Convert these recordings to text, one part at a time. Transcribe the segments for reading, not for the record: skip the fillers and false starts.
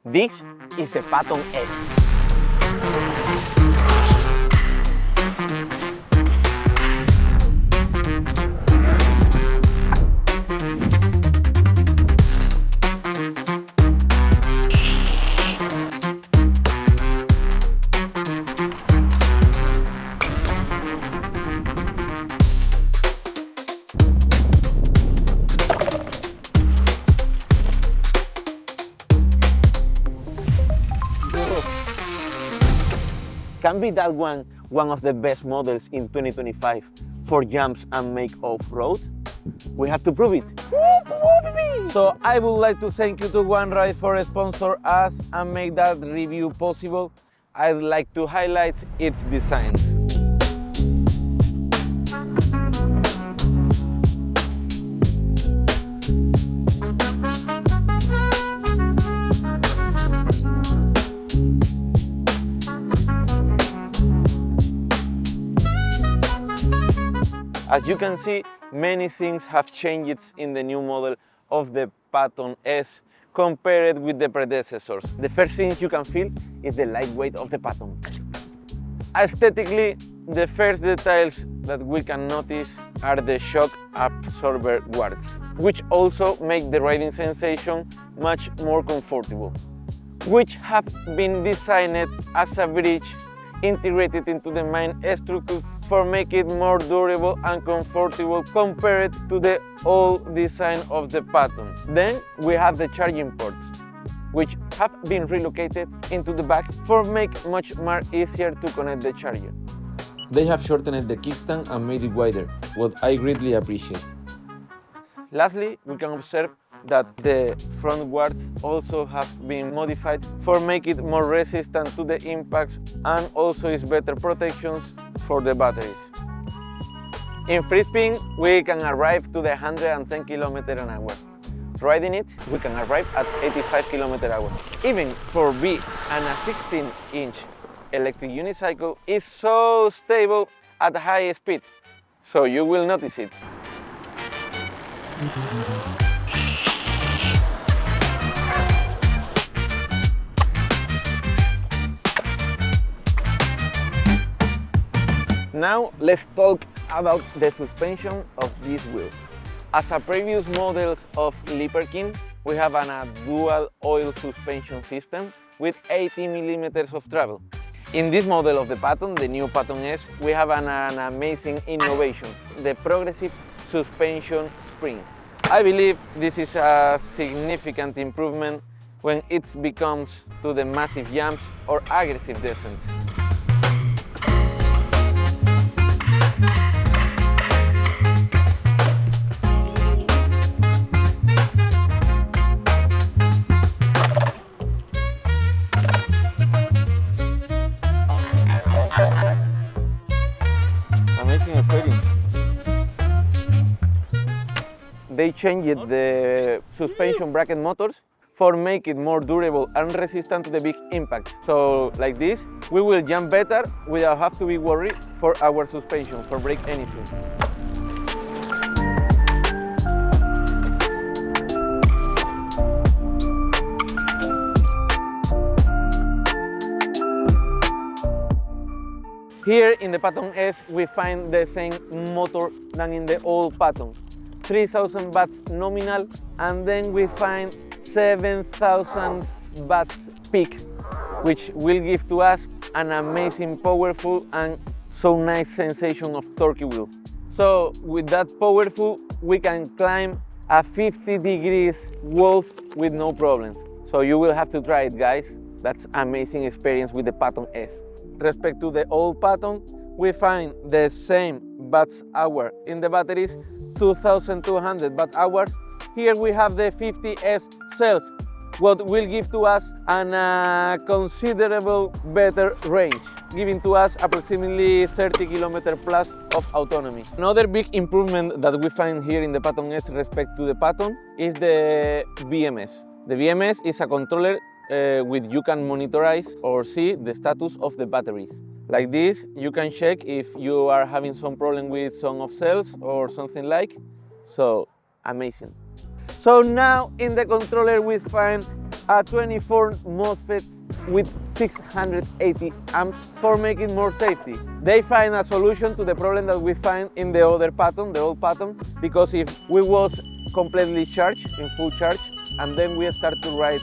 This is the Patton S. Can be that one of the best models in 2025 for jumps and make off-road? We have to prove it. So I would like to thank you to One Ride for sponsor us and make that review possible. I'd like to highlight its designs. As you can see, many things have changed in the new model of the Patton S compared with the predecessors. The first thing you can feel is the lightweight of the Patton. Aesthetically, the first details that we can notice are the shock absorber guards, which also make the riding sensation much more comfortable, which have been designed as a bridge integrated into the main structure for making it more durable and comfortable compared to the old design of the Patton. Then we have the charging ports, which have been relocated into the back for make much more easier to connect the charger. They have shortened the kickstand and made it wider, what I greatly appreciate. Lastly, we can observe that the front guards also have been modified for make it more resistant to the impacts and also is better protections for the batteries. In free spin, we can arrive to the 110 km/h. Riding it, we can arrive at 85 km/h. Even for B and a 16-inch electric unicycle is so stable at high speed, so you will notice it. Now let's talk about the suspension of this wheel. As a previous models of Leaperkim, we have a dual oil suspension system with 80 mm of travel. In this model of the Patton, the new Patton S, we have an amazing innovation, the progressive suspension spring. I believe this is a significant improvement when it becomes to the massive jumps or aggressive descents. Amazing feeling. They changed the suspension bracket motors for make it more durable and resistant to the big impacts. So like this, we will jump better without have to be worried for our suspension, for break anything. Here in the Patton S, we find the same motor than in the old Patton. 3000 watts nominal, and then we find 7000 watts peak, which will give to us an amazing, powerful and so nice sensation of torque wheel. So with that powerful, we can climb a 50 degrees walls with no problems. So you will have to try it, guys. That's amazing experience with the Patton S. Respect to the old Patton, we find the same watt-hour in the batteries, 2200 watt-hours. Here we have the 50S cells, what will give to us a considerable better range, giving to us approximately 30 km plus of autonomy. Another big improvement that we find here in the Patton S respect to the Patton is the BMS. The BMS is a controller with you can monitorize or see the status of the batteries. Like this, you can check if you are having some problem with some of cells or something like. So amazing. So now in the controller we find a 24 MOSFETs with 680 amps for making more safety. They find a solution to the problem that we find in the other Patton, the old Patton, because if we was completely charged, in full charge, and then we start to ride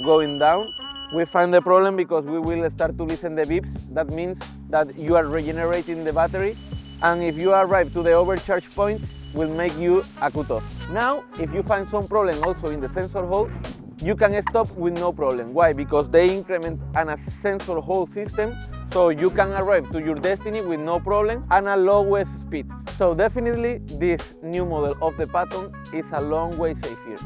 going down, we find the problem because we will start to listen the beeps. That means that you are regenerating the battery, and if you arrive to the overcharge point, will make you a cutoff. Now, if you find some problem also in the sensor hole, you can stop with no problem. Why? Because they increment a sensor hole system, so you can arrive to your destiny with no problem and a lowest speed. So definitely this new model of the Patton is a long way safer.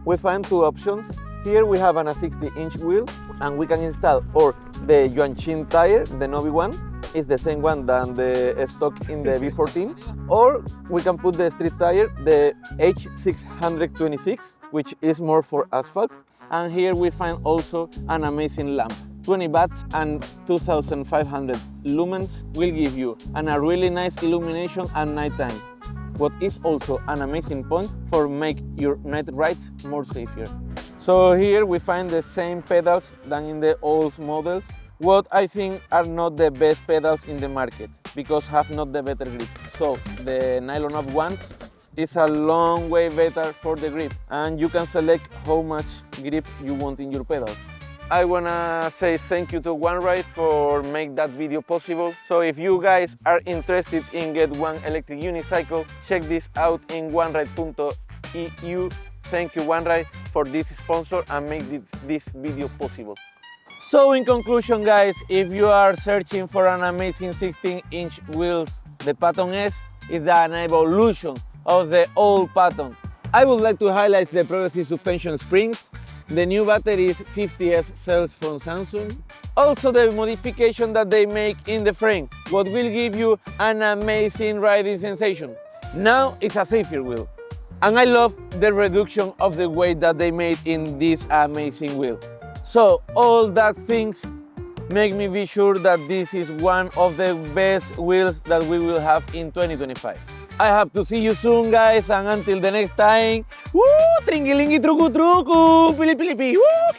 We find two options. Here we have a 60-inch wheel, and we can install or the Yuanshin tire, the Novi one, is the same one than the stock in the V14, or we can put the street tire, the H626, which is more for asphalt. And here we find also an amazing lamp. 20 watts and 2500 lumens will give you a really nice illumination at night time. What is also an amazing point for make your night rides more safer. So here we find the same pedals than in the old models. What I think are not the best pedals in the market because have not the better grip. So the nylon up ones is a long way better for the grip, and you can select how much grip you want in your pedals. I wanna say thank you to OneRide for make that video possible. So if you guys are interested in get one electric unicycle, check this out in oneride.eu. Thank you OneRide for this sponsor and make this video possible. So in conclusion guys, if you are searching for an amazing 16-inch wheels, the Patton S is an evolution of the old Patton. I would like to highlight the progressive suspension springs, the new batteries 50S cells from Samsung, also the modification that they make in the frame, what will give you an amazing riding sensation. Now it's a safer wheel. And I love the reduction of the weight that they made in this amazing wheel. So all that things make me be sure that this is one of the best wheels that we will have in 2025. I have to see you soon guys, and until the next time, woo, tringilingi trucu trucu, pili pili pi, woo,